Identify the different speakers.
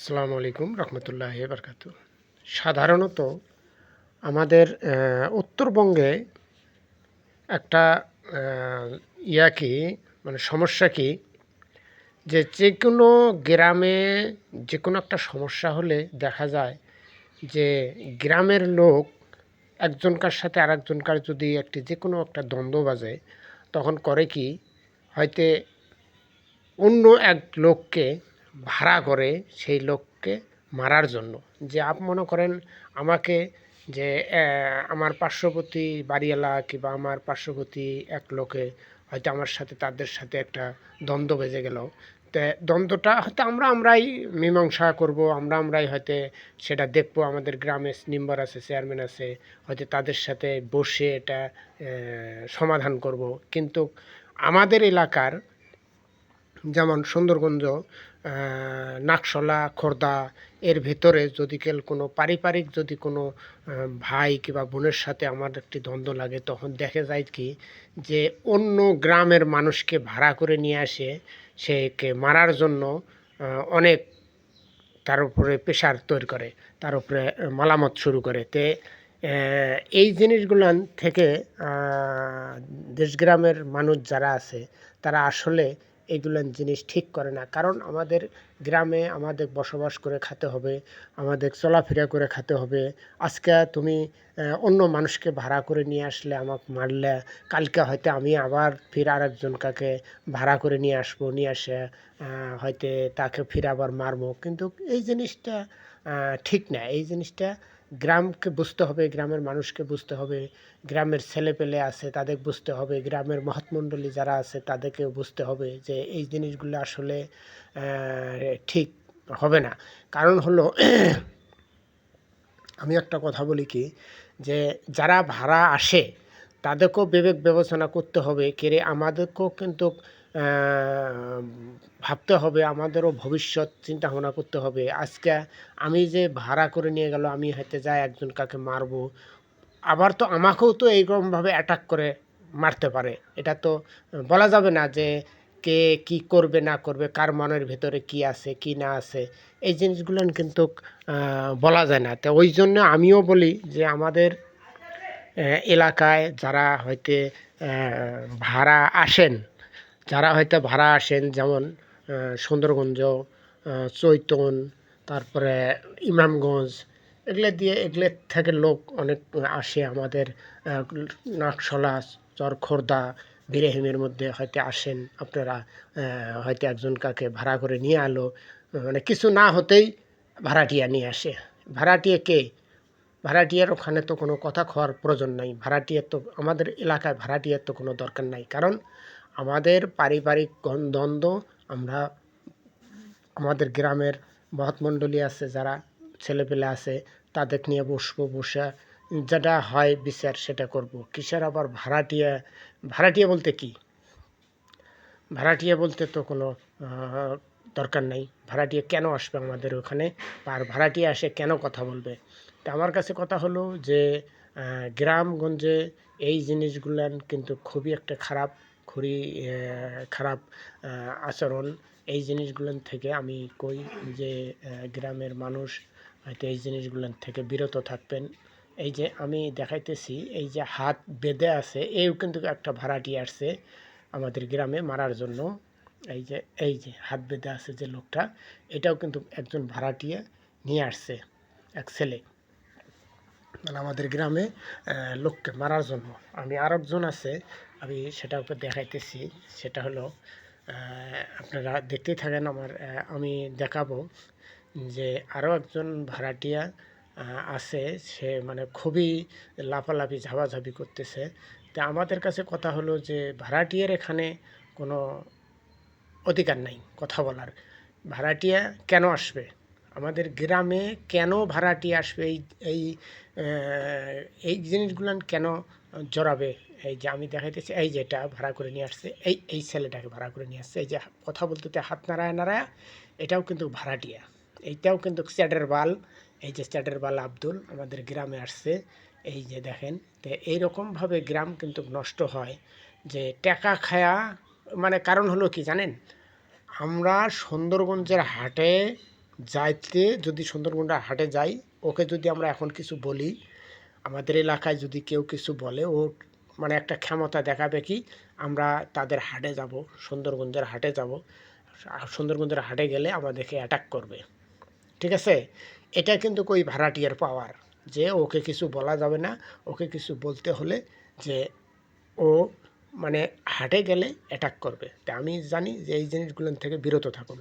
Speaker 1: আসসালামু আলাইকুম রহমতুল্লাহি বারকাতু। সাধারণত আমাদের উত্তরবঙ্গে একটা কি মানে সমস্যা কি, যে কোনো গ্রামে যে কোনো একটা সমস্যা হলে দেখা যায় যে গ্রামের লোক একজনকার সাথে আরেকজনকার যদি যে কোনো একটা দ্বন্দ্ব বাজে, তখন করে কি, হয়তো অন্য এক লোককে ভাড়া করে সেই লোককে মারার জন্য। যে মনে করেন আমাকে, যে আমার পার্শ্ববর্তী বাড়িওয়ালা কিংবা আমার পার্শ্ববর্তী এক লোকে হয়তো আমার সাথে তাদের সাথে একটা দ্বন্দ্ব বেজে গেল। তো দ্বন্দ্বটা হয়তো আমরাই মীমাংসা করব, আমরাই হয়তো সেটা দেখবো। আমাদের গ্রামে মেম্বার আছে, চেয়ারম্যান আছে, হয়তো তাদের সাথে বসে এটা সমাধান করব। কিন্তু আমাদের এলাকার যেমন সুন্দরগঞ্জ, নাকশলা, খোর্দা, এর ভেতরে যদি কোনো পারিবারিক যদি কোনো ভাই কিংবা বোনের সাথে আমার একটি দ্বন্দ্ব লাগে, তখন দেখা যায় কি, যে অন্য গ্রামের মানুষকে ভাড়া করে নিয়ে আসে সেকে মারার জন্য। অনেক তার উপরে প্রেশার তৈরি করে, তার উপরে মালামত শুরু করে। এই জিনিসগুলান থেকে দেশগ্রামের মানুষ যারা আছে তারা আসলে এইগুলান জিনিস ঠিক করে না। কারণ আমাদের গ্রামে আমাদের বসবাস করে খেতে হবে, আমাদের চলাফেরা করে খেতে হবে। আজকে তুমি অন্য মানুষকে ভাড়া করে নিয়ে আসলে, আমাকে মারলে, কালকে হয়তো আমি আবার ফির আরেকজন কাকে ভাড়া করে নিয়ে আসবো, নিয়ে আসে হয়তো তাকে ফির আবার মারবো। কিন্তু এই জিনিসটা ঠিক না। এই জিনিসটা গ্রামকে বুঝতে হবে, গ্রামের মানুষকে বুঝতে হবে, গ্রামের ছেলেপেলে আছে তাদের বুঝতে হবে, গ্রামের মহৎমণ্ডলী যারা আছে তাদেরকেও বুঝতে হবে যে এই জিনিসগুলো আসলে ঠিক হবে না। কারণ হলো আমি একটা কথা বলি কি, যে যারা ভাড়া আসে তাদেরকেও বিবেক বিবেচনা করতে হবে। কেরে আমাদেরকেও কিন্তু ভাবতে হবে, আমাদেরও ভবিষ্যৎ চিন্তা ভাবনা করতে হবে। আজকে আমি যে ভাড়া করে নিয়ে গেল, আমি হয়তো যাই একজন কাকে মারবো, আবার তো আমাকেও তো এইরকমভাবে অ্যাটাক করে মারতে পারে। এটা তো বলা যাবে না যে কে কি করবে না করবে, কার মনের ভেতরে কি আছে কি না আছে, এই জিনিসগুলো কিন্তু বলা যায় না। তো ওই জন্য আমিও বলি যে আমাদের এলাকায় যারা হয়তো ভাড়া আসেন, যেমন সুন্দরগঞ্জ, চৈতন, তারপরে ইমামগঞ্জ, এগুলো থেকে লোক অনেক আসে আমাদের নাকশলা, চরখোর্দা, বিরেহিমের মধ্যে হয়তো আসেন আপনারা। হয়তো একজন কাকে ভাড়া করে নিয়ে আলো, মানে কিছু না হতেই ভাড়াটিয়া নিয়ে আসে। ভাড়াটিয়া কে? ভাড়াটিয়ার ওখানে তো কোনো কথা খাওয়ার প্রয়োজন নাই। ভাড়াটিয়ার তো আমাদের এলাকায় ভাড়াটিয়ার তো কোনো দরকার নাই। কারণ আমাদের পারিবারিক দ্বন্দ্ব আমরা আমাদের গ্রামের মহৎমণ্ডলী আছে, যারা ছেলেপেলে আছে, তাদের নিয়ে বসবো, বসে যেটা হয় বিচার সেটা করব। কিসের আবার ভাড়াটিয়া? ভাড়াটিয়া বলতে কি? ভাড়াটিয়া বলতে তো কোনো দরকার নেই। ভাড়াটিয়া কেন আসবে আমাদের ওখানে, আর ভাড়াটিয়া আসে কেন কথা বলবে? তা আমার কাছে কথা হলো যে গ্রামগঞ্জে এই জিনিসগুলান কিন্তু খুবই একটা খুবই খারাপ আচরণ। এই জিনিসগুলান থেকে আমি কই যে গ্রামের মানুষ হয়তো এই জিনিসগুলান থেকে বিরত থাকবেন। এই যে আমি দেখাইতেছি, এই যে হাত বেঁধে আছে, এও কিন্তু একটা ভাড়াটিয়া আসছে আমাদের গ্রামে মারার জন্য। এই যে হাত বেঁধে আছে যে লোকটা, এটাও কিন্তু একজন ভাড়াটিয়া নিয়ে আসছে, এক ছেলে, মানে আমাদের গ্রামে লোককে মারার জন্য। আমি আর একজন আছে, আমি সেটা উপর দেখাইতেছি। সেটা হলো আপনারা দেখতেই থাকেন, আমি দেখাবো যে আরও একজন ভাড়াটিয়া আছে। সে মানে খুবই লাফালাফি ঝাপাঝাপি করতেছে। তা আমাদের কাছে কথা হলো যে ভাড়াটিয়ার এখানে কোনো অধিকার নাই কথা বলার। ভাড়াটিয়া কেন আসবে আমাদের গ্রামে? কেন ভাড়াটিয়া আসবে? এই এই জিনিসগুলান কেন জড়াবে? এই যে আমি দেখাইতেছি, এই যেটা ভাড়া করে নিয়ে আসছে, এই ছেলেটাকে ভাড়া করে নিয়ে আসছে, এই যে কথা বলতে হাত নাড়ায় নাড়ায়, এটাও কিন্তু ভাড়াটিয়া। এইটাও কিন্তু চ্যাটের বাল। এই যে চ্যাটের বাল আব্দুল আমাদের গ্রামে আসছে, এই যে দেখেন। তো এইরকমভাবে গ্রাম কিন্তু নষ্ট হয়, যে টাকা খায়া, মানে কারণ হলো কি জানেন, আমরা সুন্দরগঞ্জের হাটে যাইতে যদি সুন্দরবনটা হাটে যাই, ওকে যদি আমরা এখন কিছু বলি, আমাদের এলাকায় যদি কেউ কিছু বলে, ও মানে একটা ক্ষমতা দেখাবে কি আমরা তাদের হাটে যাব, সুন্দরগঞ্জের হাটে যাব, সুন্দরগঞ্জের হাটে গেলে আমাদেরকে অ্যাটাক করবে। ঠিক আছে, এটা কিন্তু ওই ভাড়াটিয়ার পাওয়ার, যে ওকে কিছু বলা যাবে না, ওকে কিছু বলতে হলে যে ও মানে হাটে গেলে অ্যাটাক করবে। তা আমি জানি যে এই জিনিসগুলো থেকে বিরত থাকুন।